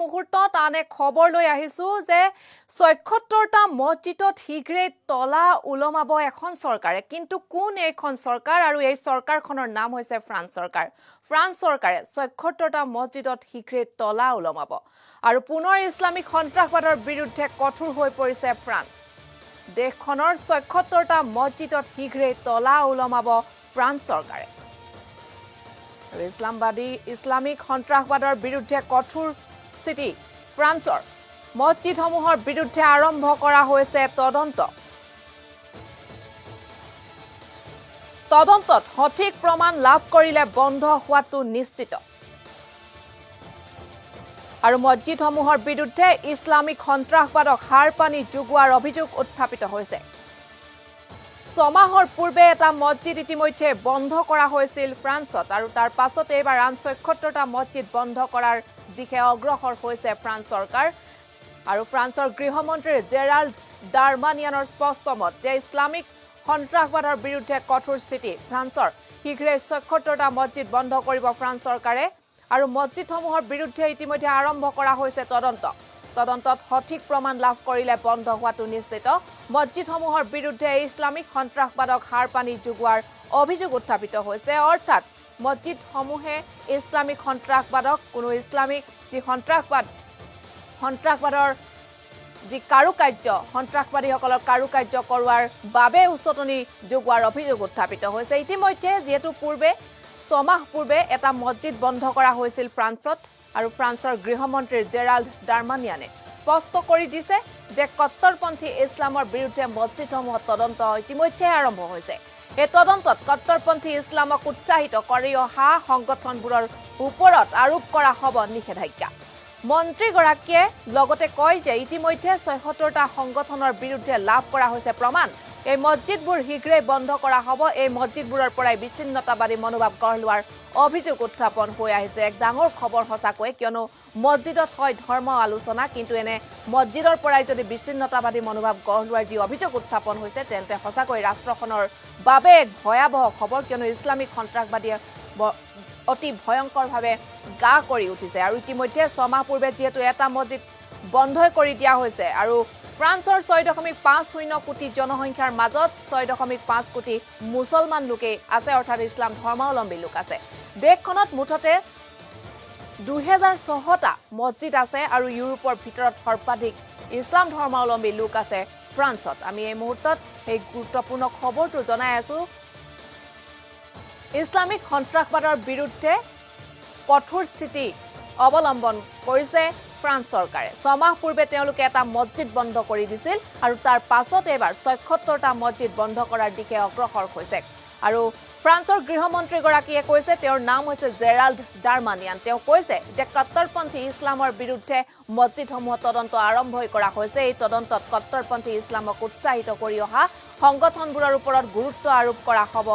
মুহূৰ্তত আনে খবৰ লৈ আহিছো যে ৭৬টা মছজিদত শীঘ্ৰে তলা উলমাব এখন চৰকাৰে কিন্তু কোন এইখন চৰকাৰ আৰু এই চৰকাৰখনৰ নাম হৈছে ফ্ৰান্স চৰকাৰ ফ্ৰান্স চৰকাৰে ৭৬টা মছজিদত শীঘ্ৰে তলা উলমাব আৰু পুনৰ ইছলামিক সন্ত্ৰাসবাদৰ বিৰুদ্ধে কঠোৰ হৈ পৰিছে ফ্ৰান্স দেশখনৰ ৭৬টা মছজিদত শীঘ্ৰে তলা উলমাব ফ্ৰান্স চৰকাৰে ইছলামিক সন্ত্ৰাসবাদৰ বিৰুদ্ধে কঠোৰ স্থিতি ফ্ৰান্সৰ মছজিদসমূহৰ বিৰুদ্ধে আৰম্ভ কৰা হৈছে তদন্তত সঠিক প্ৰমাণ লাভ কৰিলে বন্ধ হোৱাটো নিশ্চিত আৰু মছজিদসমূহৰ বিৰুদ্ধে ইছলামিক সন্ত্ৰাসবাদক হাৰ পানী যোগোৱাৰ অভিযোগ উত্থাপিত হৈছে ছমাহৰ পূৰ্বে এটা মছজিদ ইতিমধ্যে বন্ধ কৰা হৈছিল ফ্ৰান্সত আৰু তাৰ পাছতে এবাৰ আন ৭৬টা মছজিদ বন্ধ কৰাৰ দিশে অগ্ৰসৰ হৈছে ফ্ৰান্স চৰকাৰ আৰু ফ্ৰান্সৰ গৃহমন্ত্ৰী জেৰাল্ড ডাৰমানিয়ানৰ স্পষ্ট মত যে ইছলামিক সন্ত্ৰাসবাদৰ বিৰুদ্ধে কঠোৰ স্থিতি ফ্ৰান্সৰ শীঘ্ৰে ৭৬টা মছজিদ বন্ধ কৰিব ফ্ৰান্স চৰকাৰে আৰু মছজিদসমূহৰ বিৰুদ্ধে ইতিমধ্যে আৰম্ভ কৰা হৈছে তদন্তত সঠিক প্ৰমাণ লাভ কৰিলে বন্ধ হোৱাটো নিশ্চিত মছজিদসমূহৰ বিৰুদ্ধে ইছলামিক সন্ত্ৰাসবাদক হাৰ পানী যোগোৱাৰ অভিযোগ উত্থাপিত হৈছে অৰ্থাৎ মছজিদসমূহে ইছলামিক সন্ত্ৰাসবাদক কোনো ইছলামিক যি সন্ত্ৰাসবাদৰ যি কাৰুকাৰ্য সন্ত্ৰাসবাদীসকলৰ কাৰুকাৰ্য কৰোৱাৰ বাবে উচতনি যোগোৱাৰ অভিযোগ উত্থাপিত হৈছে ইতিমধ্যে যেহেতু ছমাহ পূৰ্বে এটা মছজিদ বন্ধ কৰা হৈছিল ফ্ৰান্সত আৰু ফ্ৰান্সৰ গৃহমন্ত্ৰী জেৰাল্ড ডাৰমানিয়ানে স্পষ্ট কৰি দিছে যে কট্টৰপন্থী ইছলামৰ বিৰুদ্ধে মছজিদসমূহত তদন্ত ইতিমধ্যে আৰম্ভ হৈছে এই তদন্তত কট্টৰপন্থী ইছলামক উৎসাহিত কৰি অহা সংগঠনবোৰৰ ওপৰত আৰোপ কৰা হ'ব নিষেধাজ্ঞা মন্ত্ৰীগৰাকীয়ে লগতে কয় যে ইতিমধ্যে ৭৬টা সংগঠনৰ বিৰুদ্ধে লাভ কৰা হৈছে প্ৰমাণ এই মছজিদবোৰ শীঘ্ৰেই বন্ধ কৰা হ'ব এই মছজিদবোৰৰ পৰাই বিচ্ছিন্নতাবাদী মনোভাৱ গঢ় লোৱাৰ অভিযোগ উত্থাপন হৈ আহিছে এক ডাঙৰ খবৰ সঁচাকৈ কিয়নো মছজিদত হয় ধৰ্ম আলোচনা কিন্তু এনে মছজিদৰ পৰাই যদি বিচ্ছিন্নতাবাদী মনোভাৱ গঢ় লোৱাৰ যি অভিযোগ উত্থাপন হৈছে তেন্তে সঁচাকৈ ৰাষ্ট্ৰখনৰ বাবে এক ভয়াৱহ খবৰ কিয়নো ইছলামিক সন্ত্ৰাসবাদীয়ে অতি ভয়ংকৰভাৱে গা কৰি উঠিছে আৰু ইতিমধ্যে ছমাহ পূৰ্বে যিহেতু এটা মছজিদ বন্ধই কৰি দিয়া হৈছে আৰু ফ্ৰান্সৰ ৬.৫০ কোটি জনসংখ্যাৰ মাজত ৬.৫ কোটি মুছলমান লোকে আছে অৰ্থাৎ ইছলাম ধৰ্মাৱলম্বী লোক আছে দেশখনত মুঠতে ২০০৬টা মছজিদ আছে আৰু ইউৰোপৰ ভিতৰত সৰ্বাধিক ইছলাম ধৰ্মাৱলম্বী লোক আছে ফ্ৰান্সত আমি এই মুহূৰ্তত এই গুৰুত্বপূৰ্ণ খবৰটো জনাই আছো ইছলামিক সন্ত্ৰাসবাদৰ বিৰুদ্ধে কঠোৰ স্থিতি অৱলম্বন কৰিছে ফ্ৰান্স চৰকাৰে ছমাহ পূৰ্বে তেওঁলোকে এটা মছজিদ বন্ধ কৰি দিছিল আৰু তাৰ পাছত এবাৰ ৭৬টা মছজিদ বন্ধ কৰাৰ দিশে অগ্ৰসৰ হৈছে আৰু ফ্ৰান্সৰ গৃহমন্ত্ৰীগৰাকীয়ে কৈছে তেওঁৰ নাম হৈছে জেৰাল্ড ডাৰমানিয়ান তেওঁ কৈছে যে কট্টৰপন্থী ইছলামৰ বিৰুদ্ধে মছজিদসমূহত তদন্ত আৰম্ভ কৰা হৈছে এই তদন্তত কট্টৰপন্থী ইছলামক উৎসাহিত কৰি অহা সংগঠনবোৰৰ ওপৰত গুৰুত্ব আৰোপ কৰা হ'ব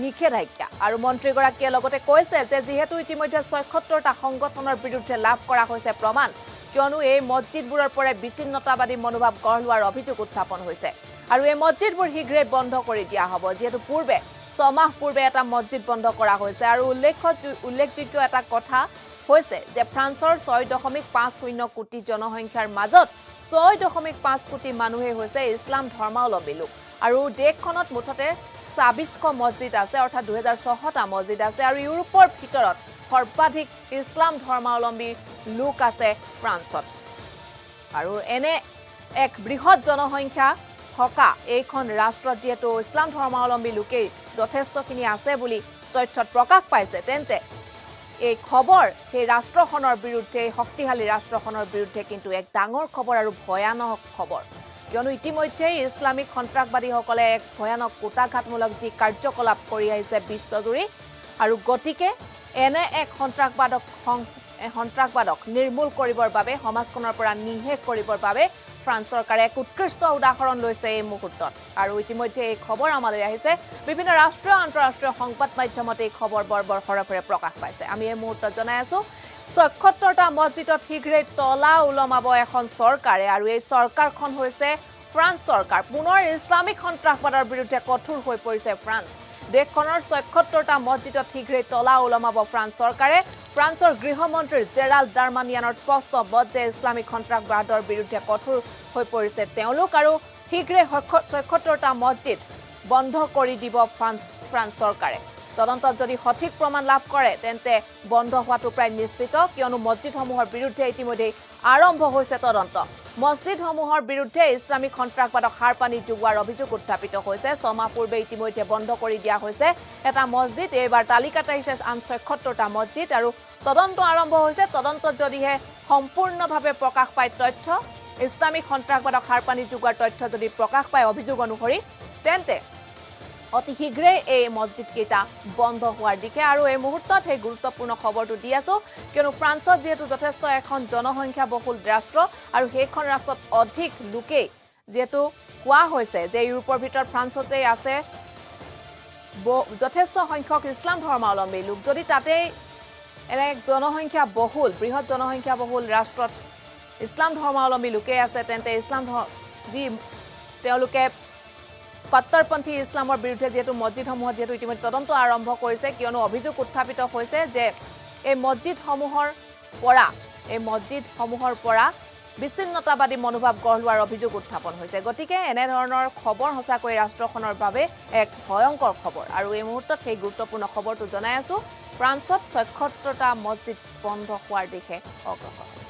নিষেধাজ্ঞা আৰু মন্ত্ৰীগৰাকীয়ে লগতে কৈছে যে যেহেতু ইতিমধ্যে ৭৬টা সংগঠনৰ বিৰুদ্ধে লাভ কৰা হৈছে প্ৰমাণ কিয়নো এই মছজিদবোৰৰ পৰাই বিচ্ছিন্নতাবাদী মনোভাৱ গঢ় লোৱাৰ অভিযোগ উত্থাপন হৈছে আৰু এই মছজিদবোৰ শীঘ্ৰেই বন্ধ কৰি দিয়া হ'ব যিহেতু ছমাহ পূৰ্বে এটা মছজিদ বন্ধ কৰা হৈছে আৰু উল্লেখযোগ্য এটা কথা হৈছে যে ফ্ৰান্সৰ ৬.৫০ কোটি জনসংখ্যাৰ মাজত ৬.৫ কোটি মানুহে হৈছে ইছলাম ধৰ্মাৱলম্বী লোক আৰু দেশখনত মুঠতে ২৬শ মছজিদ আছে অৰ্থাৎ ২০০৬টা মছজিদ আছে আৰু ইউৰোপৰ ভিতৰত সৰ্বাধিক ইছলাম ধৰ্মাৱলম্বী লোক আছে ফ্ৰান্সত আৰু এনে এক বৃহৎ জনসংখ্যা থকা এইখন ৰাষ্ট্ৰত যিহেতু ইছলাম ধৰ্মাৱলম্বী লোকেই যথেষ্টখিনি আছে বুলি তথ্যত প্ৰকাশ পাইছে তেন্তে এই খবৰ সেই ৰাষ্ট্ৰখনৰ বিৰুদ্ধে শক্তিশালী ৰাষ্ট্ৰখনৰ বিৰুদ্ধে কিন্তু এক ডাঙৰ খবৰ আৰু ভয়ানক খবৰ কিয়নো ইতিমধ্যে ইছলামিক সন্ত্ৰাসবাদীসকলে এক ভয়ানক কুটাঘাতমূলক যি কাৰ্যকলাপ কৰি আহিছে বিশ্বজুৰি আৰু গতিকে এনে এক সন্ত্ৰাসবাদক নিৰ্মূল কৰিবৰ বাবে সমাজখনৰ পৰা নিশেষ কৰিবৰ বাবে ফ্ৰান্স চৰকাৰে এক উৎকৃষ্ট উদাহৰণ লৈছে এই মুহূৰ্তত আৰু ইতিমধ্যে এই খবৰ আমালৈ আহিছে বিভিন্ন ৰাষ্ট্ৰীয় আন্তঃৰাষ্ট্ৰীয় সংবাদ মাধ্যমত এই খবৰ বৰ সৰফৰে প্ৰকাশ পাইছে আমি এই মুহূৰ্তত জনাই আছো ৭৬টা মছজিদত শীঘ্ৰেই তলা উলমাব এখন চৰকাৰে আৰু এই চৰকাৰখন হৈছে ফ্ৰান্স চৰকাৰ পুনৰ ইছলামিক সন্ত্ৰাসবাদৰ বিৰুদ্ধে কঠোৰ হৈ পৰিছে ফ্ৰান্স দেশখনৰ ৭৬টা মছজিদত শীঘ্ৰেই তলা উলমাব ফ্ৰান্স চৰকাৰে ফ্ৰান্সৰ গৃহমন্ত্ৰী জেৰাল্ড ডাৰমানিয়ানৰ স্পষ্ট মত যে ইছলামিক সন্ত্ৰাসবাদৰ বিৰুদ্ধে কঠোৰ হৈ পৰিছে তেওঁলোক আৰু শীঘ্ৰে ৭৬টা মছজিদ বন্ধ কৰি দিব ফ্ৰান্স চৰকাৰে তদন্তত যদি সঠিক প্ৰমাণ লাভ কৰে তেন্তে বন্ধ হোৱাটো প্ৰায় নিশ্চিত কিয়নো মছজিদসমূহৰ বিৰুদ্ধে ইতিমধ্যে আৰম্ভ হৈছে তদন্ত মছজিদসমূহৰ বিৰুদ্ধে ইছলামিক সন্ত্ৰাসবাদক হাৰপানী যোগোৱাৰ অভিযোগ উত্থাপিত হৈছে ছমাহ পূৰ্বে ইতিমধ্যে বন্ধ কৰি দিয়া হৈছে এটা মছজিদ এইবাৰ তালিকাত আহিছে আন ৭৬টা মছজিদ আৰু তদন্ত আৰম্ভ হৈছে তদন্তত যদিহে সম্পূৰ্ণভাৱে প্ৰকাশ পায় তথ্য ইছলামিক সন্ত্ৰাসবাদক হাৰপানী যোগোৱাৰ তথ্য যদি প্ৰকাশ পায় অভিযোগ অনুসৰি তেন্তে অতি শীঘ্ৰেই এই মছজিদ কেইটা বন্ধ হোৱাৰ দিশে আৰু এই মুহূৰ্তত সেই গুৰুত্বপূৰ্ণ খবৰটো দি আছো কিয়নো ফ্ৰান্সত যেহেতু যথেষ্ট এখন জনসংখ্যা বহুল ৰাষ্ট্ৰ আৰু সেইখন ৰাষ্ট্ৰত অধিক লোকেই যেহেতু কোৱা হৈছে যে ইউৰোপৰ ভিতৰত ফ্ৰান্সতেই আছে যথেষ্ট সংখ্যক ইছলাম ধৰ্মাৱলম্বী লোক যদি তাতেই এনে জনসংখ্যা বহুল বৃহৎ জনসংখ্যা বহুল ৰাষ্ট্ৰত ইছলাম ধৰ্মাৱলম্বী লোকেই আছে তেন্তে ইছলাম যি তেওঁলোকে কট্টৰপন্থী ইছলামৰ বিৰুদ্ধে যেহেতু মছজিদসমূহত যেহেতু ইতিমধ্যে তদন্ত আৰম্ভ কৰিছে কিয়নো অভিযোগ উত্থাপিত হৈছে যে এই মছজিদসমূহৰ পৰা বিচ্ছিন্নতাবাদী মনোভাৱ গঢ় লোৱাৰ অভিযোগ উত্থাপন হৈছে গতিকে এনেধৰণৰ খবৰ সঁচাকৈ ৰাষ্ট্ৰখনৰ বাবে এক ভয়ংকৰ খবৰ আৰু এই মুহূৰ্তত সেই গুৰুত্বপূৰ্ণ খবৰটো জনাই আছো ফ্ৰান্সত ৭৬টা মছজিদ বন্ধ হোৱাৰ দিশে অগ্ৰসৰ